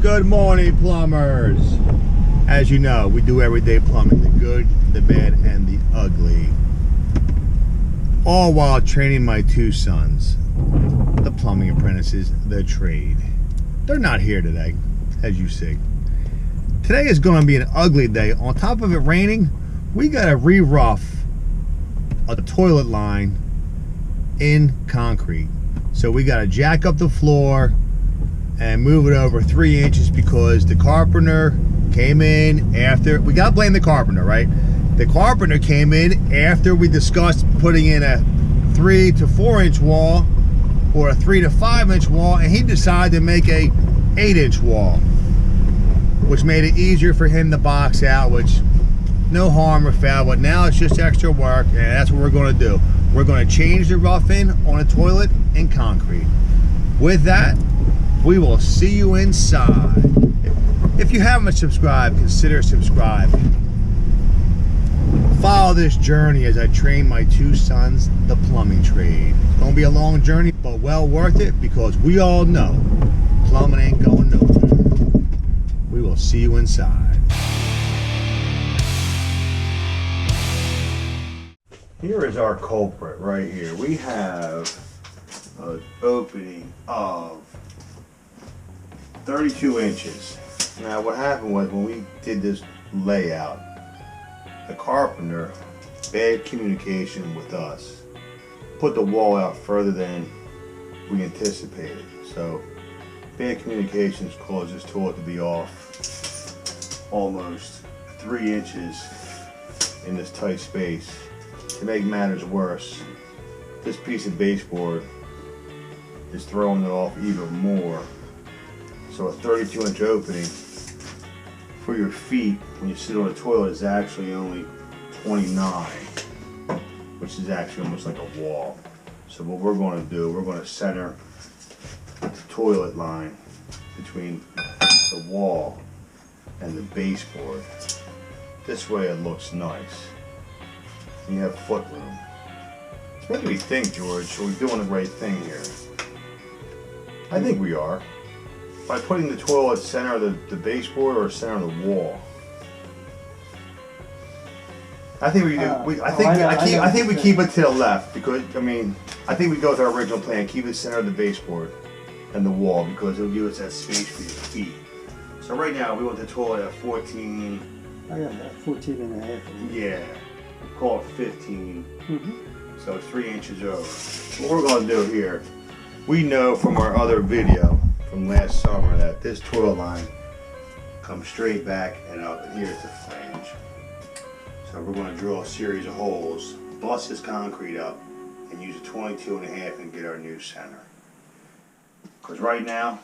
Good morning, plumbers. As you know, we do everyday plumbing, the good, the bad, and the ugly. All while training my two sons, the plumbing apprentices, the trade. They're not here today, as you see. Today is going to be an ugly day. On top of it raining, we got to re-rough a toilet line in concrete. So we got to jack up the floor and move it over 3 inches because the carpenter came in after. We got to blame the carpenter, right? The carpenter came in after we discussed putting in a 3 to 4 inch wall or a 3 to 5 inch wall, and he decided to make a 8-inch wall, which made it easier for him to box out, which no harm or foul, but now it's just extra work, and that's what we're going to do. We're going to change the roughing on a toilet in concrete. With that, we will see you inside. If you haven't subscribed, consider subscribing. Follow this journey as I train my two sons the plumbing trade. It's going to be a long journey, but well worth it, because we all know plumbing ain't going nowhere. We will see you inside. Here is our culprit right here. We have an opening of 32 inches. Now what happened was, when we did this layout, the carpenter, bad communication with us, put the wall out further than we anticipated. So bad communications caused this toilet to be off almost 3 inches in this tight space. To make matters worse, this piece of baseboard is throwing it off even more. So a 32-inch opening for your feet when you sit on a toilet is actually only 29, which is actually almost like a wall. So what we're going to do, we're going to center the toilet line between the wall and the baseboard. This way it looks nice. And you have foot room. It's making me think, George, are we doing the right thing here? I think we are. By putting the toilet center of the baseboard or center of the wall. I think we do. I think we keep it to the left, because I think we go with our original plan. Keep it center of the baseboard and the wall, because it'll give us that space for your feet. So right now we want the toilet at 14. I got that 14 and a half. Yeah. Call it 15. So it's 3 inches over. What we're going to do here, we know from our other video from last summer that this toilet line comes straight back and up, and here's the flange. So we're going to drill a series of holes, bust this concrete up, and use a 22 and a half and get our new center. Because right now,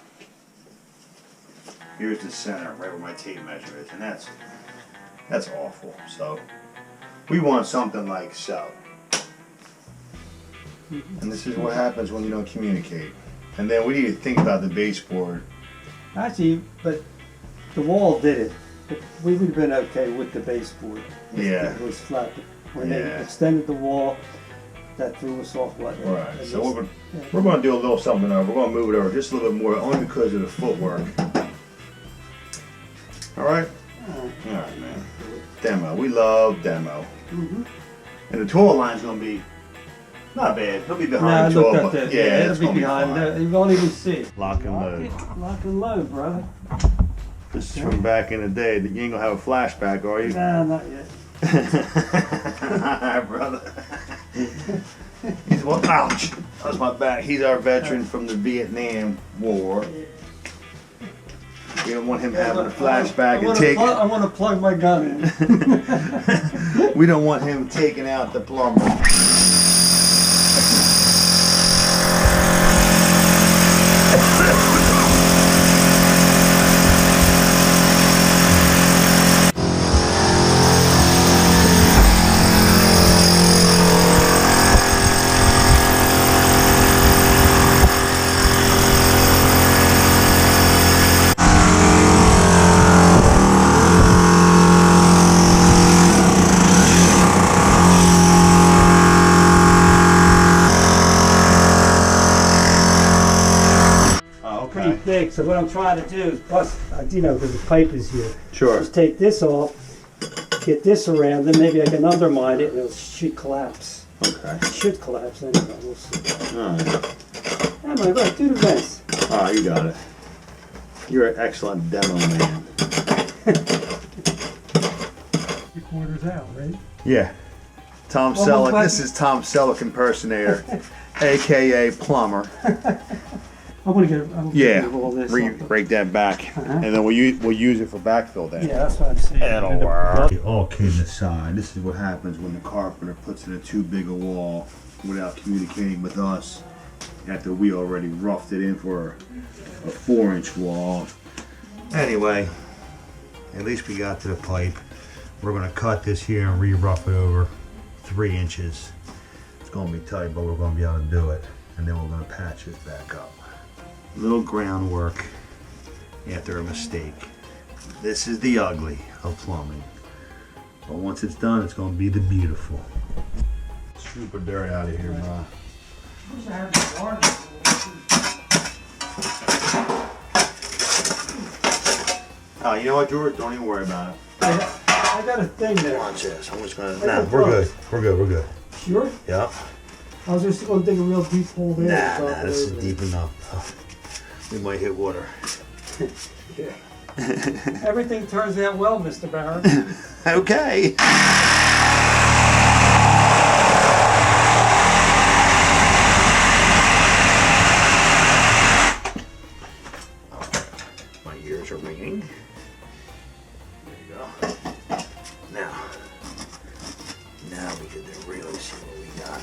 here's the center, right where my tape measure is, and that's awful. So we want something like so. And this is what happens when you don't communicate. And then we need to think about the baseboard. Actually, but the wall did it. We would have been okay with the baseboard. Yeah. It was flat. When they extended the wall, that threw us off. Right. So we're going to do a little something over. We're going to move it over just a little bit more, only because of the footwork. All right? All right, man. Demo. We love demo. And the toilet line's going to be not bad. He'll be behind the toilet. But yeah, it'll be behind. You won't even see it. Lock and load. Lock and load, brother. This is from back in the day. You ain't going to have a flashback, are you? Nah, not yet. Alright, brother. Ouch! That was my back. He's our veteran from the Vietnam War. We don't want him having a flashback and taking. I want to plug my gun in. We don't want him taking out the plumber. take, so what I'm trying to do is bust, you know, because the pipe is here. Sure. Just take this off, get this around, then maybe I can undermine it and it should collapse. Okay. It should collapse anyway, we'll see. Alright. Am I right? Do the vents. Oh, you got it. You're an excellent demo man. 3/4 out, right? Yeah. Tom Well, Selleck. but- This is Tom Selleck impersonator, aka plumber. I'm gonna get all this. off. Break that back, Uh-huh. and then we'll use it for backfill. Then. Yeah, that's what I'm saying. It'll work. All kidding aside, this is what happens when the carpenter puts in a too big a wall without communicating with us. After we already roughed it in for a 4-inch wall. Anyway, at least we got to the pipe. We're gonna cut this here and re-rough it over 3 inches. It's gonna be tight, but we're gonna be able to do it. And then we're gonna patch this back up. Little groundwork after a mistake. This is the ugly of plumbing. But once it's done, it's gonna be the beautiful. Scoop the dirt out of here, Ma. Oh, you know what, George? Don't even worry about it. I got a thing there. Watch this. I'm just gonna. I Nah, got we're both. good. We're good. We're good. Sure? Yeah. I was just gonna dig a real deep hole there. Nah, this is deep enough. We might hit water. Everything turns out well, Mr. Barrett. Okay. My ears are ringing. There you go. Now we can really see what we got.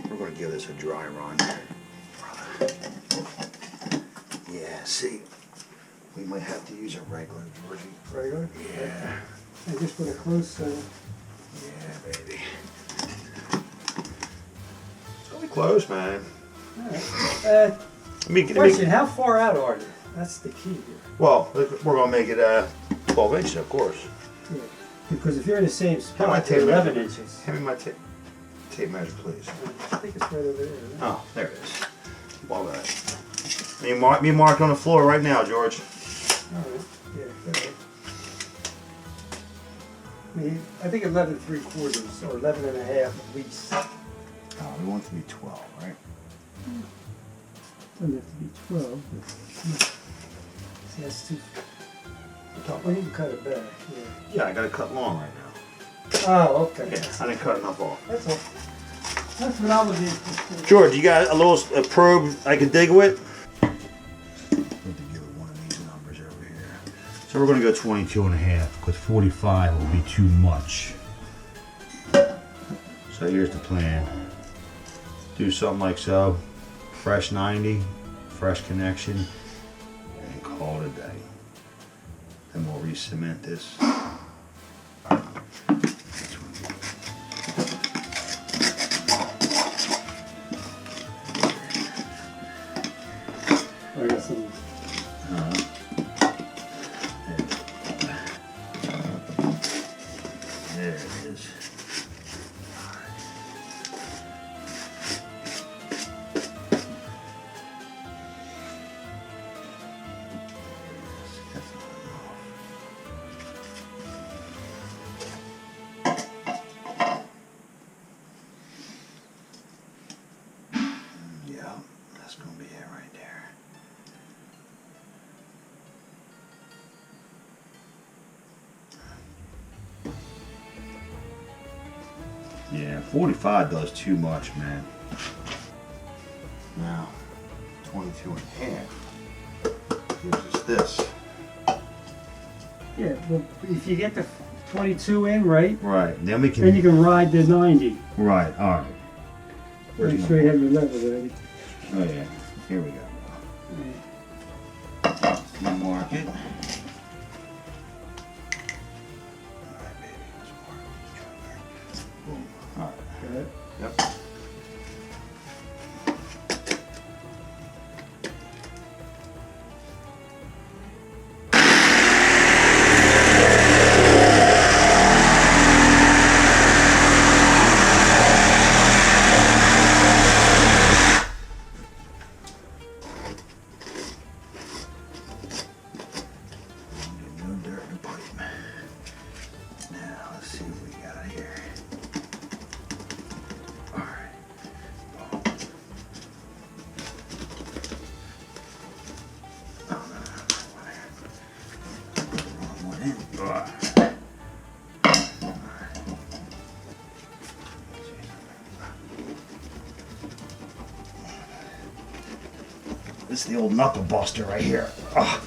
We're going to give this a dry run. Yeah, see, we might have to use a regular, Georgie. Regular? Yeah. I just put a close. Yeah, baby. It's really close, man. Alright. Let Question, how far out are you? That's the key here. Well, we're going to make it 12 inches, of course. Yeah. Because if you're in the same How my spot, tape you're 11 measure? inches. Hand me my tape measure, please. I think it's right over there. Isn't it? Oh, there it is. All right. Me marked on the floor right now, George. Alright. Yeah, okay. I mean, I think 11 3/4 or 11 and a half at least. Oh, we want it to be 12, right? Doesn't have to be 12. See, that's too. Well, you can cut it back. Yeah. Yeah, I got to cut long right now. Oh, okay. Yeah, I didn't cut enough off. That's all. That's what I was interested in. George, you got a little probe I can dig with? Let me give it one of these numbers over here. So we're going to go 22 and a half because 45 will be too much. So here's the plan. Do something like so. Fresh 90, fresh connection, and call it a day. Then we'll re-cement this. I got some. There it is. That's not enough. Yeah, that's gonna be it right there. Yeah, 45 does too much, man. Now, 22 and a half gives us this. Yeah, well, if you get the 22 in, right, Right, then we can. then you can ride the 90. Right, all right. Where's Make my- sure you have your level ready. Oh yeah, here we go. You mark it. All right, baby, let's mark it. Boom. All right. Got it? Yep. This is the old knuckle buster right here. Oh.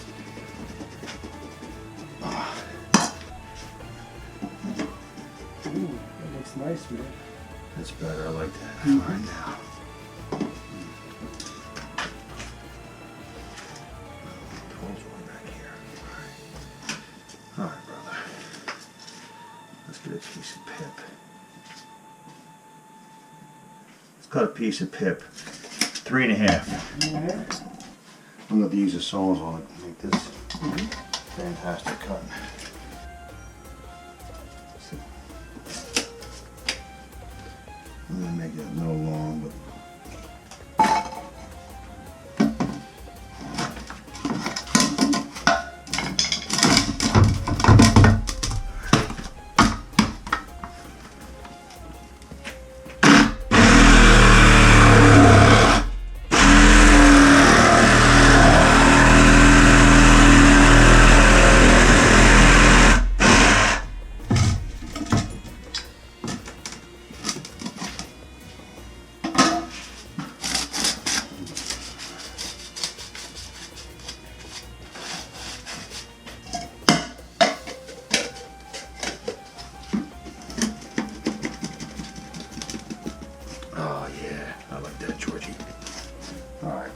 Ooh, that looks nice, man. That's better. I like that. All right now. All right, brother. Let's get a piece of pip. Let's cut a piece of pip. 3.5. Yeah. I'm going to use the saws on it to make this fantastic cut. I'm going to make it no long, but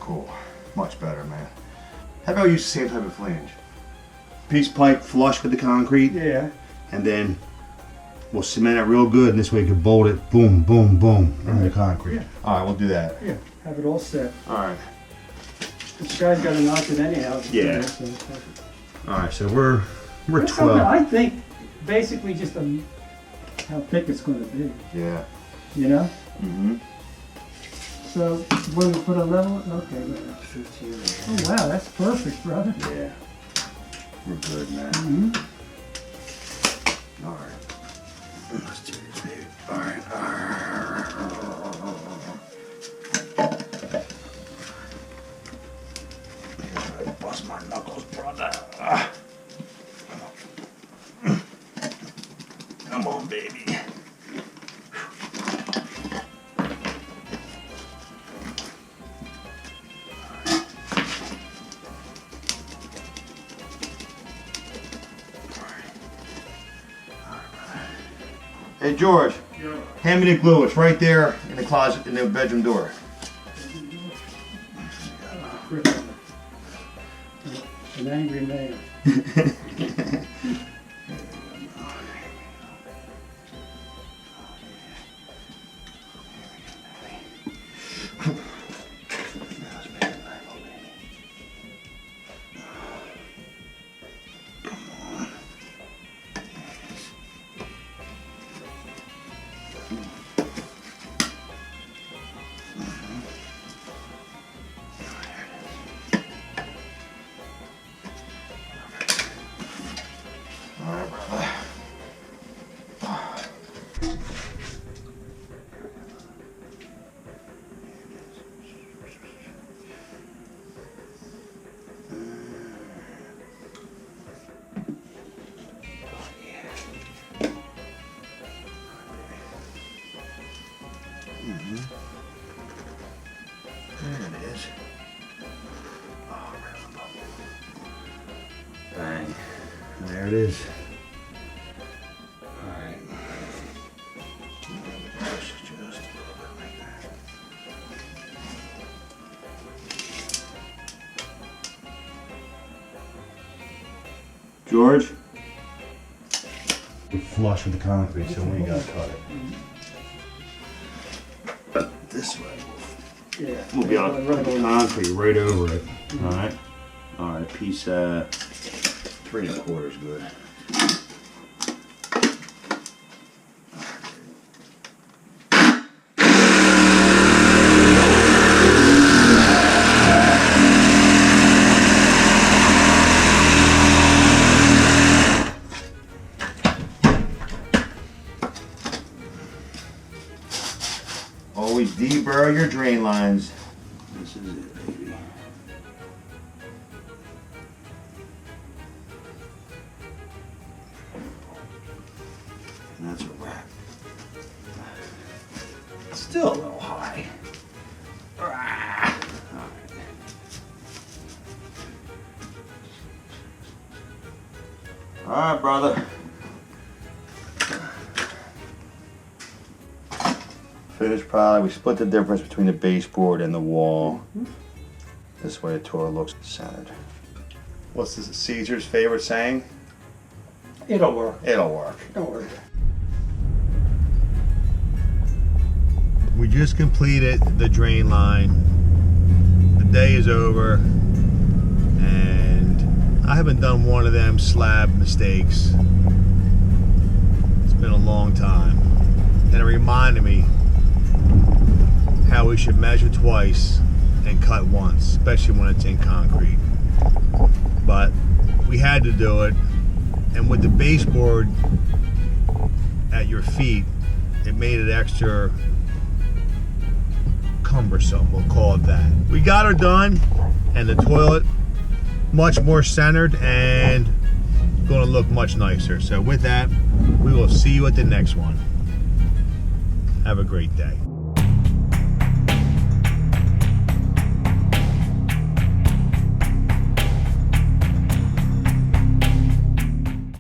cool. Much better, man. How about use the same type of flange? Piece of pipe flush with the concrete. Yeah. And then we'll cement it real good, and this way you can bolt it, boom, boom, boom, in the concrete. Yeah. All right, we'll do that. Yeah, have it all set. All right. This guy's got to knock it anyhow. Yeah. So All right, so we're that's 12. something I think basically just how thick it's going to be. Yeah. You know? Mm-hmm. So when we put a level, okay. 15. Oh wow, that's perfect, brother. Yeah. We're good, man. Mm-hmm. All right. Let's do this, baby. All right. I bust my knuckles, brother. Come on, baby. Hey George, hand me the glue. It's right there in the closet, in the bedroom door. An angry man. There it is. Oh, bang. There it is. Alright. Push it just a little bit like that. George? Flush with the concrete, so we gotta cut it. This way. Yeah. We'll be able to put the concrete right over it. Alright? Alright, piece 3.25 is good. Always deburr your drain lines. This is it, baby. And that's a wrap. Still a little high. Alright. Alright, brother. Finished product. We split the difference between the baseboard and the wall. This way the toilet looks centered. What's this, Caesar's favorite saying? It'll work. It'll work. Don't worry. We just completed the drain line. The day is over, and I haven't done one of them slab mistakes. It's been a long time. And it reminded me how we should measure twice and cut once, especially when it's in concrete. But we had to do it, and with the baseboard at your feet, it made it extra cumbersome, we'll call it that. We got her done, and the toilet much more centered and gonna look much nicer. So with that, we will see you at the next one. Have a great day.